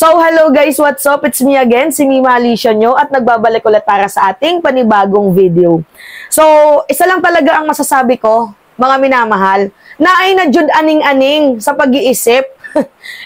So, hello guys, what's up? It's me again, si Mima Alicia nyo, at nagbabalik ulit para sa ating panibagong video. So, isa lang talaga ang masasabi ko, mga minamahal, na ay nadyod aning-aning sa pag-iisip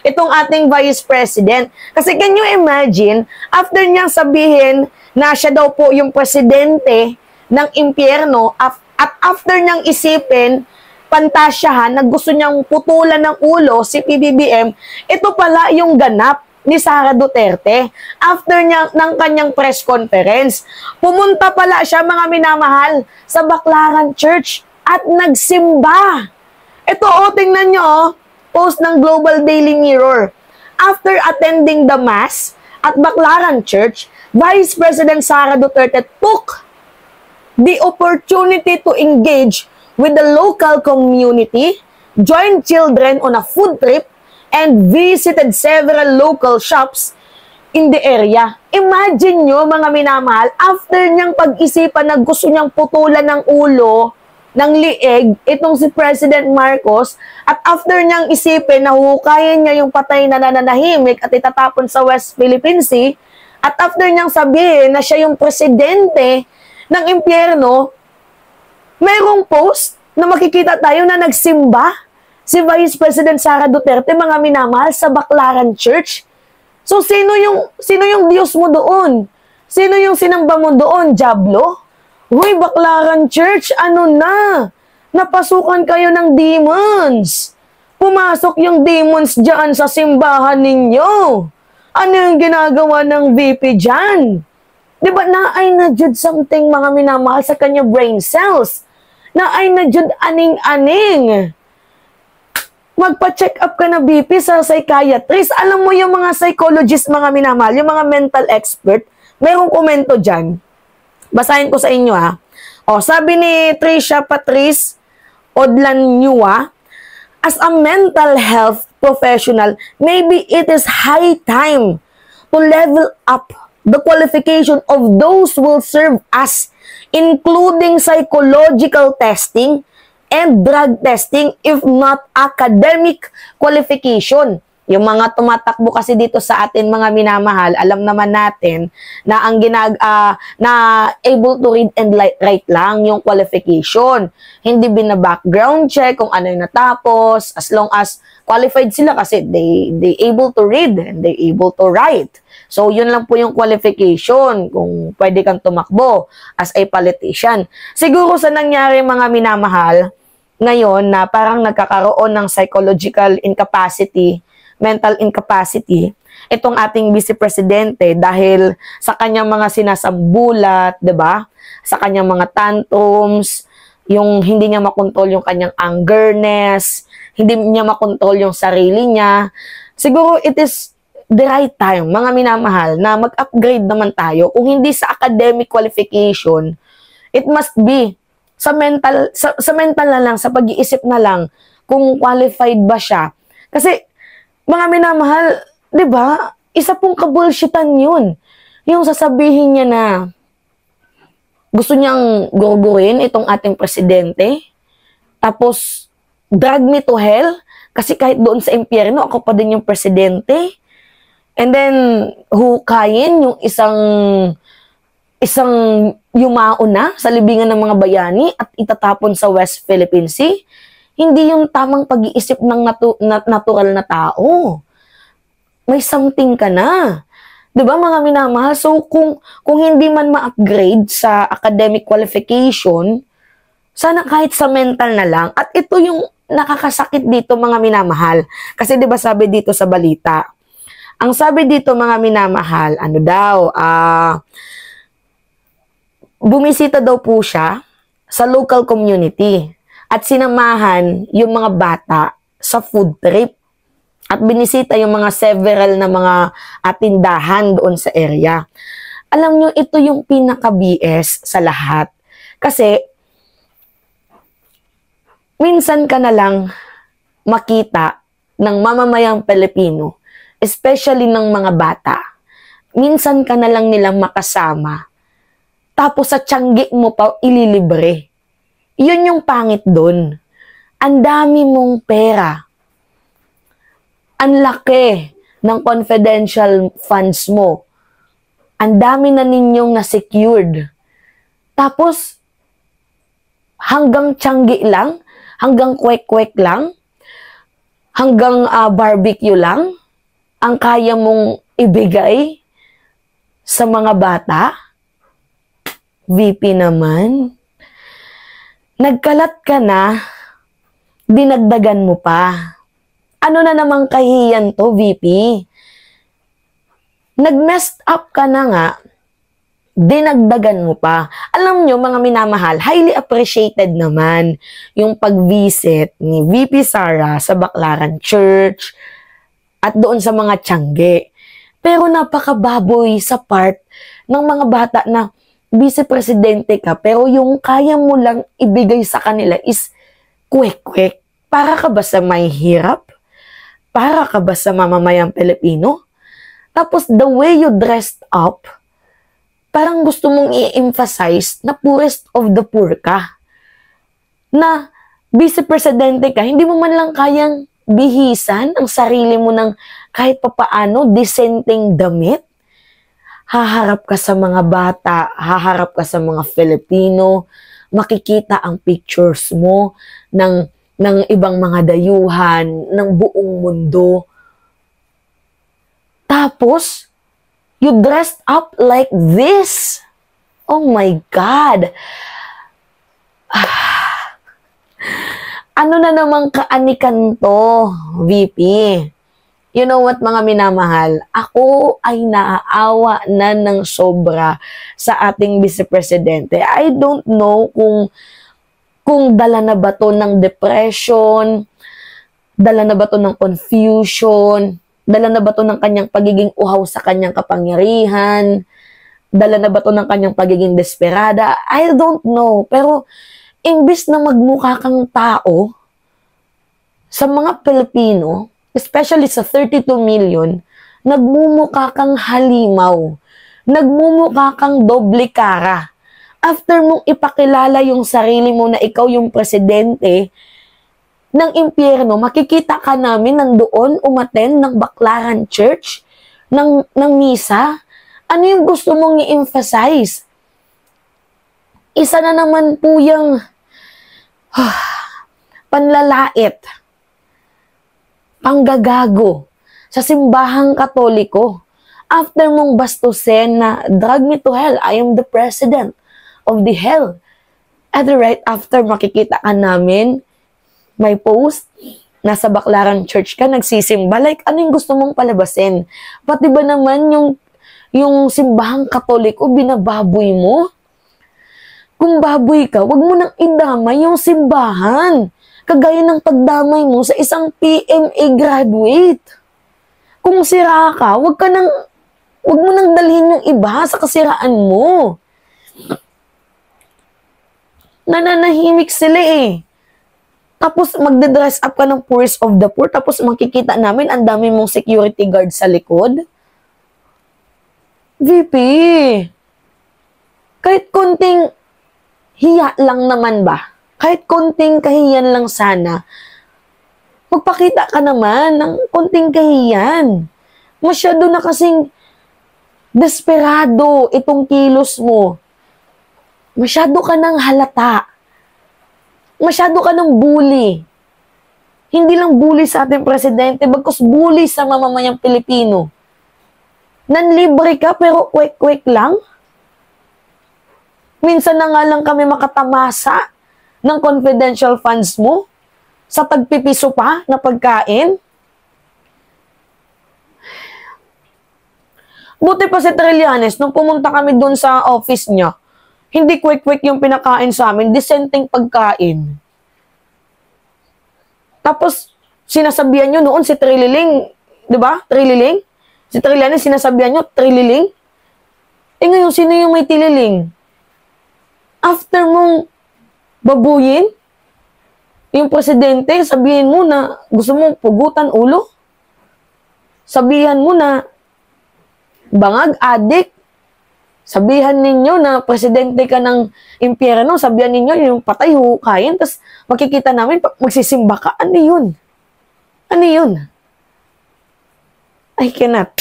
itong ating Vice President. Kasi can you imagine, after niyang sabihin na siya daw po yung presidente ng impyerno, at after niyang isipin, pantasyahan, na gusto niyang putulan ng ulo si PBBM, ito pala yung ganap ni Sara Duterte after ng kanyang press conference. Pumunta pala siya, mga minamahal, sa Baclaran Church at nagsimba. Ito, tingnan nyo, post ng Global Daily Mirror. After attending the Mass at Baclaran Church, Vice President Sara Duterte took the opportunity to engage with the local community, joined children on a food trip, and visited several local shops in the area. Imagine nyo, mga minamahal, after niyang pag-isipan na gusto niyang putulan ng ulo, ng lieg, itong si President Marcos, at after niyang isipin na hukayin niya yung patay na nananahimik at itatapon sa West Philippine Sea, at after niyang sabihin na siya yung presidente ng impyerno, mayroong post na makikita tayo na nagsimba si Vice President Sara Duterte, mga minamahal, sa Baclaran Church. So, sino yung Diyos mo doon? Sino yung sinamba mo doon? Diablo? Uy, Baclaran Church, ano na? Napasukan kayo ng demons. Pumasok yung demons dyan sa simbahan ninyo. Ano yung ginagawa ng VP dyan? Diba, naay na jud something, mga minamahal, sa kanya brain cells. Naay na jud aning-aning. Magpa-check up ka na BP sa psychiatrist. Alam mo yung mga psychologist, mga minamahal, yung mga mental expert, mayroong komento dyan. Basahin ko sa inyo, ha. O, sabi ni Trisha Patrice Odlanyua, as a mental health professional, maybe it is high time to level up the qualification of those who will serve us, including psychological testing and drug testing, if not academic qualification. Yung mga tumatakbo kasi dito sa atin, mga minamahal, alam naman natin na ang na able to read and write lang yung qualification. Hindi bina-background check kung ano yung natapos, as long as qualified sila kasi they able to read and they able to write. So, yun lang po yung qualification kung pwede kang tumakbo as a politician. Siguro sa nangyari, mga minamahal, ngayon na parang nagkakaroon ng psychological incapacity, mental incapacity, itong ating Vice Presidente dahil sa kanyang mga sinasambulat, 'di ba? Sa kanyang mga tantrums, yung hindi niya makontrol yung kanyang angerness, hindi niya makontrol yung sarili niya. Siguro it is the right time, mga minamahal, na mag-upgrade naman tayo. Kung hindi sa academic qualification, it must be sa mental na lang, sa pag-iisip na lang, kung qualified ba siya. Kasi, mga minamahal, di ba, isa pong kabulshitan yun. Yung sasabihin niya na gusto niyang gurgurin itong ating presidente, tapos, drag me to hell, kasi kahit doon sa impyerno, ako pa din yung presidente. And then, hukayin yung isang yumao na sa libingan ng mga bayani at itatapon sa West Philippine Sea. Hindi yung tamang pag-iisip ng natural na tao. May something ka na. 'Di ba, mga minamahal? So, kung hindi man ma-upgrade sa academic qualification, sana kahit sa mental na lang. At ito yung nakakasakit dito, mga minamahal. Kasi 'di ba sabi dito sa balita, ang sabi dito, mga minamahal, ano daw, bumisita daw po siya sa local community at sinamahan yung mga bata sa food trip at binisita yung mga several na mga tindahan doon sa area. Alam nyo, ito yung pinaka-BS sa lahat. Kasi, minsan ka na lang makita ng mamamayang Pilipino, especially ng mga bata. Minsan ka na lang nilang makasama. Tapos sa tianggi mo pa ililibre. Yun yung pangit doon. Ang dami mong pera. Ang laki ng confidential funds mo. Ang dami na ninyong na-secured. Tapos, hanggang tiyanggi lang, hanggang kwek-kwek lang, hanggang barbecue lang, ang kaya mong ibigay sa mga bata. VP naman. Nagkalat ka na, dinagdagan mo pa. Ano na namang kahiyan to, VP? Nag-messed up ka na nga, dinagdagan mo pa. Alam nyo, mga minamahal, highly appreciated naman yung pag-visit ni VP Sara sa Baclaran Church at doon sa mga tiyangge. Pero napakababoy sa part ng mga bata na vice-presidente ka, pero yung kaya mo lang ibigay sa kanila is kwek-kwek. Para ka ba sa may hirap? Para ka ba sa mamamayang Pilipino? Tapos, the way you dressed up, parang gusto mong i-emphasize na poorest of the poor ka. Na vice-presidente ka, hindi mo man lang kayang bihisan ang sarili mo ng kahit papaano, disenteng damit. Haharap ka sa mga bata, haharap ka sa mga Filipino, makikita ang pictures mo ng ibang mga dayuhan, ng buong mundo. Tapos, you dressed up like this. Oh my God. Ano na namang kaanikan to, VP? You know what, mga minamahal? Ako ay naaawa na ng sobra sa ating vice-presidente. I don't know kung dala na ba to ng depression, dala na ba to ng confusion, dala na ba to ng kanyang pagiging uhaw sa kanyang kapangyarihan, dala na ba to ng kanyang pagiging desperada. I don't know. Pero, imbis na magmukha kang tao, sa mga Pilipino, especially sa 32 million, nagmumukha kang halimaw. Nagmumukha kang doble kara. After mong ipakilala yung sarili mo na ikaw yung presidente ng impyerno, makikita ka namin nandoon umattend ng Baclaran Church, ng misa. Ano yung gusto mong i-emphasize? Isa na naman po yung panlalait, panggagago sa simbahang Katoliko. After mong bastusin na drag me to hell, I am the president of the hell. At right after, makikita ka namin, may post, nasa Baclaran Church ka, nagsisimba. Like, ano yung gusto mong palabasin? Pati ba naman yung simbahang Katoliko, binababoy mo? Kung baboy ka, wag mo nang idamay yung simbahan. Kagaya ng pagdamay mo sa isang PMA graduate. Kung sira ka, wag mo nang dalhin yung iba sa kasiraan mo. Nananahimik sila eh. Tapos magde-dress up ka ng poorest of the poor, tapos makikita namin ang dami mong security guard sa likod. VP, kahit konting hiya lang naman ba? Kahit konting kahiyan lang sana, magpakita ka naman ng konting kahiyan. Masyado na kasing desperado itong kilos mo. Masyado ka ng halata. Masyado ka ng bully. Hindi lang bully sa ating presidente, bagkus bully sa mamamayang Pilipino. Nanlibre ka pero kwek-kwek lang. Minsan na nga lang kami makatamasa ng confidential funds mo sa tagpipiso pa na pagkain. Buti pa si Trillanes, nung pumunta kami doon sa office niya, hindi quick-quick yung pinakain sa amin, disenteng pagkain. Tapos, sinasabihan nyo noon si Trililing, di ba? Trililing? Si Trillanes, sinasabihan nyo, Trililing? Eh ngayon, sino yung may tililing? After mong babuyin yung presidente, sabihin mo na gusto mong pugutan ulo. Sabihan mo na bangag, adik. Sabihan ninyo na presidente ka ng impyerno. Sabihan ninyo yung patay, hukayin. Tapos makikita namin, magsisimba ka. Ano yun? Ano yun? I cannot.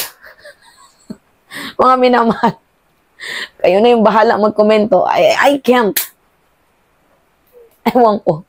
Mga minamahal. Kayo na yung bahala magkomento. I can't. Ewan ko.